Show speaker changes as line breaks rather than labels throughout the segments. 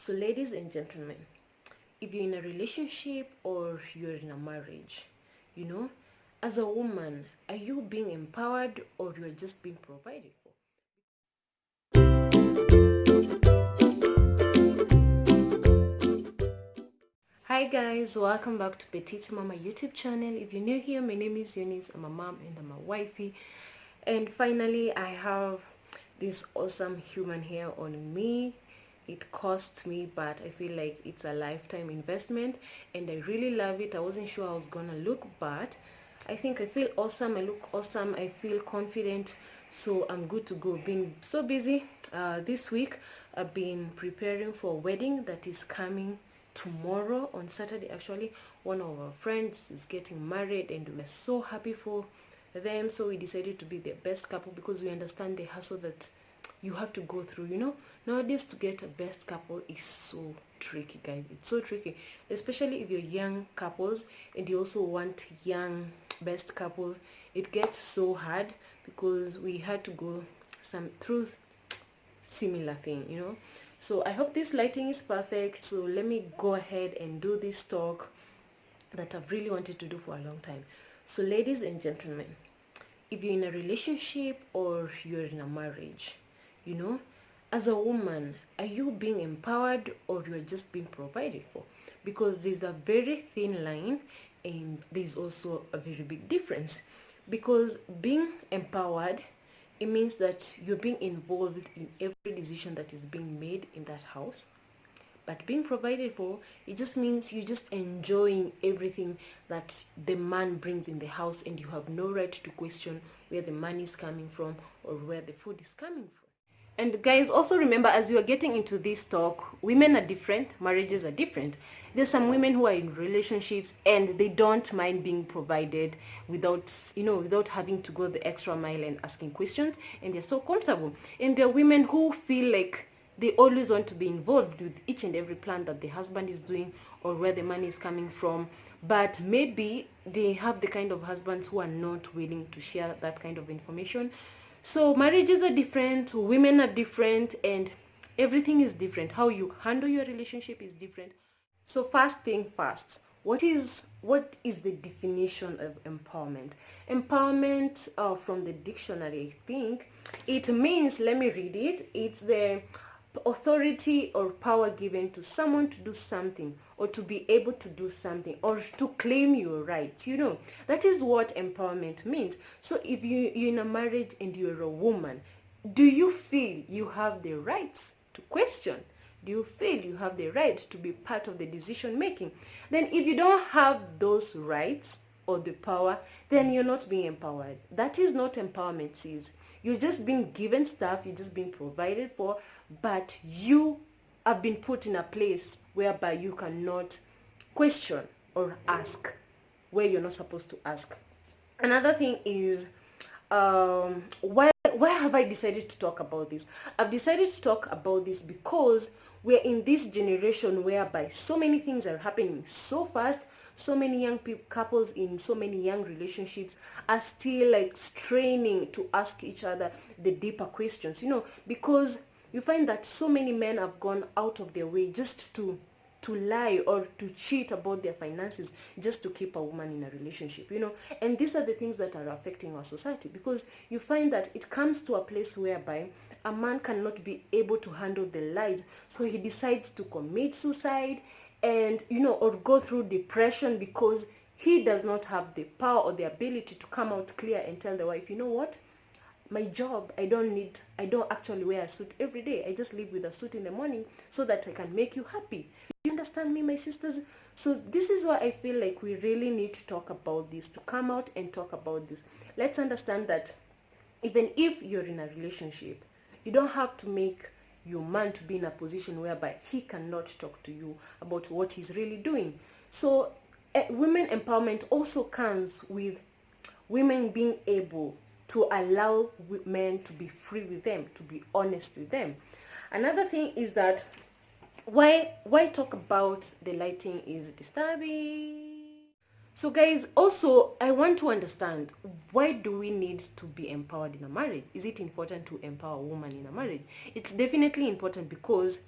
So, ladies and gentlemen, if you're in a relationship or you're in a marriage, you know, as a woman, are you being empowered or you're just being provided for? Hi guys, welcome back to Petite Mama YouTube channel. If you're new here, my name is Eunice. I'm a mom and I'm a wifey. And finally, I have this awesome human hair on me. It cost me, but I feel like it's a lifetime investment and I really love it. I wasn't sure I was gonna look, but I think I feel awesome. I look awesome. I feel confident, so I'm good to go. Been so busy this week. I've been preparing for a wedding that is coming tomorrow on Saturday. Actually, one of our friends is getting married and we're so happy for them. So we decided to be the best couple because we understand the hassle that you have to go through. Nowadays to get a best couple is so tricky, guys. It's so tricky, especially if you're young couples and you also want young best couples. It gets so hard because we had to go through similar thing. So I hope this lighting is perfect. So let me go ahead and do this talk that I've really wanted to do for a long time. So, ladies and gentlemen, if you're in a relationship or you're in a marriage, as a woman, are you being empowered or you're just being provided for? Because there's a very thin line and there's also a very big difference. Because being empowered, it means that you're being involved in every decision that is being made in that house. But being provided for, it just means you're just enjoying everything that the man brings in the house and you have no right to question where the money is coming from or where the food is coming from. And guys, also remember, as you are getting into this talk, women are different, marriages are different. There's some women who are in relationships and they don't mind being provided without having to go the extra mile and asking questions, and they're so comfortable. And there are women who feel like they always want to be involved with each and every plan that the husband is doing or where the money is coming from. But maybe they have the kind of husbands who are not willing to share that kind of information. So marriages are different, women are different, and everything is different. How you handle your relationship is different. So first thing first, what is the definition of empowerment? Empowerment, from the dictionary, I think it means, let me read it. It's the authority or power given to someone to do something or to be able to do something or to claim your rights. That is what empowerment means. So if you're in a marriage and you're a woman, do you feel you have the rights to question? Do you feel you have the right to be part of the decision making? Then if you don't have those rights or the power, then you're not being empowered. That is not empowerment, sis. You're just being given stuff, you're just being provided for, but you have been put in a place whereby you cannot question or ask where you're not supposed to ask. Another thing is, why have I decided to talk about this? I've decided to talk about this because we're in this generation whereby so many things are happening so fast. So many young couples in so many young relationships are still like straining to ask each other the deeper questions, because you find that so many men have gone out of their way just to lie or to cheat about their finances just to keep a woman in a relationship. And these are the things that are affecting our society, because you find that it comes to a place whereby a man cannot be able to handle the lies, so he decides to commit suicide and or go through depression because he does not have the power or the ability to come out clear and tell the wife, what, my job, I don't actually wear a suit every day. I just live with a suit in the morning so that I can make you happy. You understand me, my sisters? So this is why I feel like we really need to talk about this, to come out and talk about this. Let's understand that even if you're in a relationship, you don't have to make your man to be in a position whereby he cannot talk to you about what he's really doing. So women empowerment also comes with women being able to allow men to be free with them, to be honest with them. Another thing is that why talk about the lighting is disturbing. So guys, also I want to understand, why do we need to be empowered in a marriage? Is it important to empower a woman in a marriage? It's definitely important because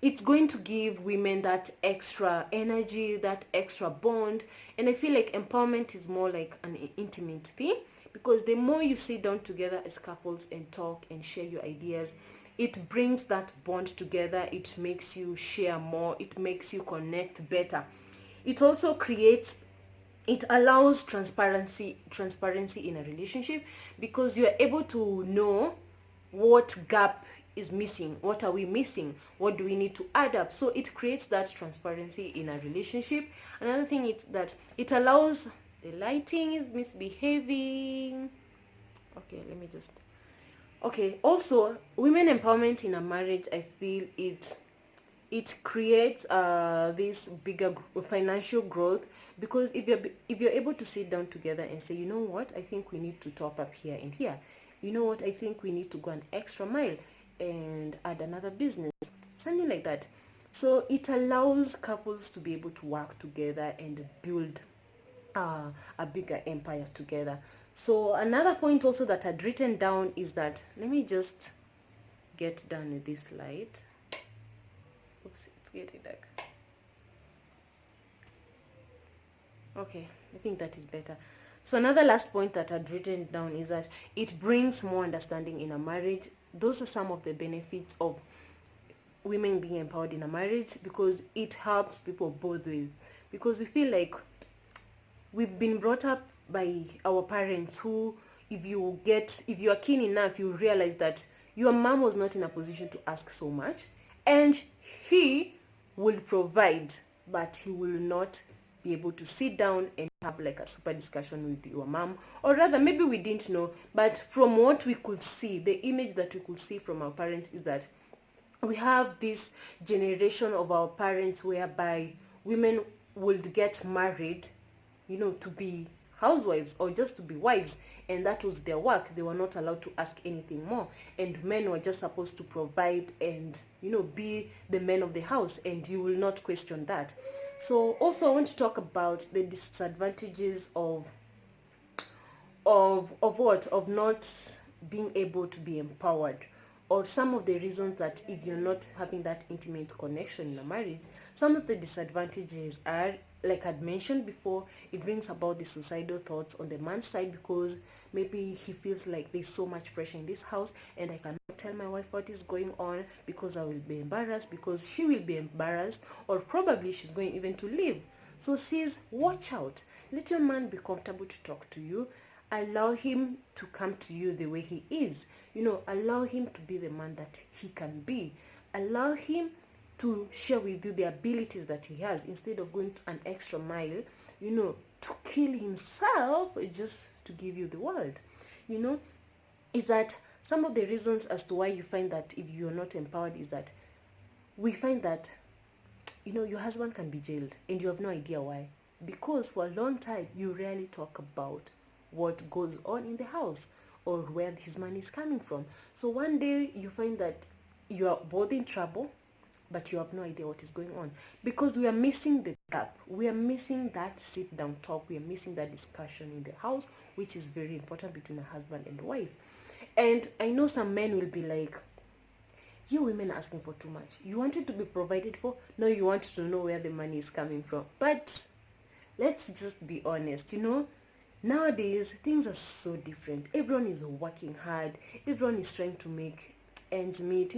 it's going to give women that extra energy, that extra bond. And I feel like empowerment is more like an intimate thing, because the more you sit down together as couples and talk and share your ideas, it brings that bond together. It makes you share more, it makes you connect better. It also creates, it allows transparency in a relationship, because you're able to know what gap is missing, what are we missing, what do we need to add up. So it creates that transparency in a relationship. Another thing is that it allows, the lighting is misbehaving. Okay, let me just, okay, also women empowerment in a marriage, I feel it creates this bigger financial growth, because if you're able to sit down together and say, you know what, I think we need to top up here and here, you know what, I think we need to go an extra mile and add another business, something like that. So it allows couples to be able to work together and build a bigger empire together. So another point also that I'd written down is that, let me just get done with this slide. Oops, it's getting dark. Okay, I think that is better. So another last point that I'd written down is that it brings more understanding in a marriage. Those are some of the benefits of women being empowered in a marriage, because it helps people both ways. Because we feel like we've been brought up by our parents who, if you are keen enough, you realize that your mom was not in a position to ask so much, and he will provide, but he will not be able to sit down and have like a super discussion with your mom. Or rather, maybe we didn't know, but from what we could see, the image that we could see from our parents is that we have this generation of our parents whereby women would get married, to be housewives or just to be wives, and that was their work. They were not allowed to ask anything more, and men were just supposed to provide and be the men of the house, and you will not question that. So also I want to talk about the disadvantages of what, of not being able to be empowered, or some of the reasons that if you're not having that intimate connection in a marriage, some of the disadvantages are, like I'd mentioned before, it brings about the suicidal thoughts on the man's side, because maybe he feels like there's so much pressure in this house and I cannot tell my wife what is going on, because I will be embarrassed, because she will be embarrassed, or probably she's going even to leave. So sis, watch out. Let your man be comfortable to talk to you. Allow him to come to you the way he is. Allow him to be the man that he can be. Allow him to share with you the abilities that he has, instead of going an extra mile, to kill himself just to give you the world. Is that some of the reasons as to why you find that if you're not empowered is that we find that your husband can be jailed and you have no idea why, because for a long time you rarely talk about what goes on in the house or where his money is coming from. So one day you find that you are both in trouble, but you have no idea what is going on, because we are missing the gap. We are missing that sit down talk. We are missing that discussion in the house, which is very important between a husband and wife. And I know some men will be like, you women are asking for too much. You wanted to be provided for, now you want to know where the money is coming from. But let's just be honest, nowadays things are so different. Everyone is working hard, everyone is trying to make ends meet,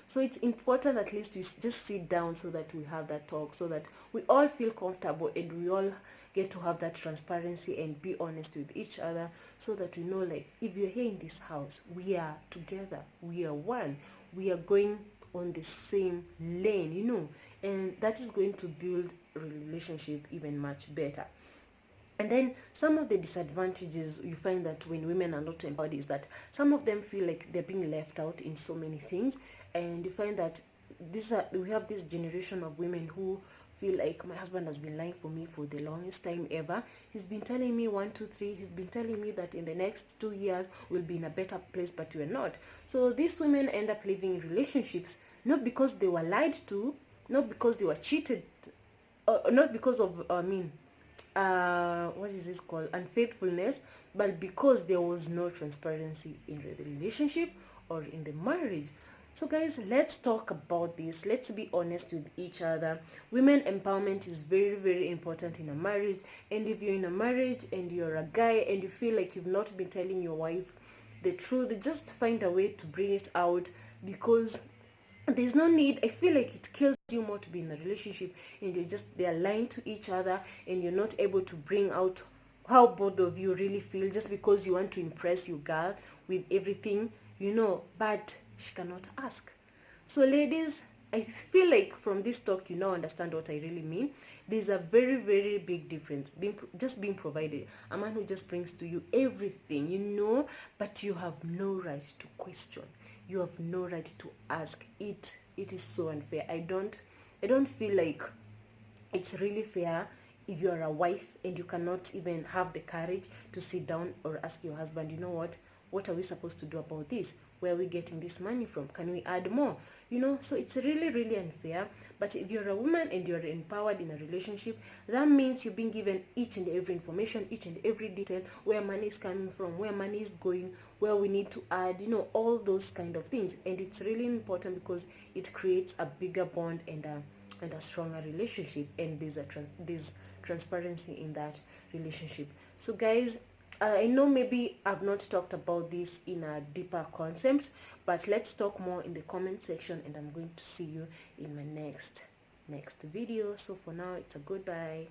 so it's important at least we just sit down so that we have that talk, so that we all feel comfortable and we all get to have that transparency and be honest with each other, so that we know, like, if you're here in this house, we are together, we are one, we are going on the same lane, and that is going to build a relationship even much better. And then some of the disadvantages you find that when women are not empowered is that some of them feel like they're being left out in so many things, and you find that we have this generation of women who feel like, my husband has been lying for me for the longest time ever. He's been telling me one, two, three. He's been telling me that in the next 2 years we'll be in a better place, but we're not. So these women end up living in relationships not because they were lied to, not because they were cheated, not because of what is this called, unfaithfulness, but because there was no transparency in the relationship or in the marriage. So guys, let's talk about this. Let's be honest with each other. Women empowerment is very, very important in a marriage. And if you're in a marriage and you're a guy and you feel like you've not been telling your wife the truth, just find a way to bring it out, because there's no need. I feel like it kills you more to be in a relationship and they're lying to each other, and you're not able to bring out how both of you really feel, just because you want to impress your girl with everything, but she cannot ask. So ladies, I feel like from this talk you now understand what I really mean. There's a very, very big difference just being provided. A man who just brings to you everything, but you have no right to question. You have no right to ask. It is so unfair. I don't feel like it's really fair if you are a wife and you cannot even have the courage to sit down or ask your husband, what are we supposed to do about this? Where are we getting this money from? Can we add more? So it's really, really unfair. But if you're a woman and you're empowered in a relationship, that means you're being given each and every information, each and every detail, where money is coming from, where money is going, where we need to add, all those kind of things. And it's really important because it creates a bigger bond and a stronger relationship, and there's transparency in that relationship. So guys, I know maybe I've not talked about this in a deeper concept, but let's talk more in the comment section, and I'm going to see you in my next video. So for now, it's a goodbye.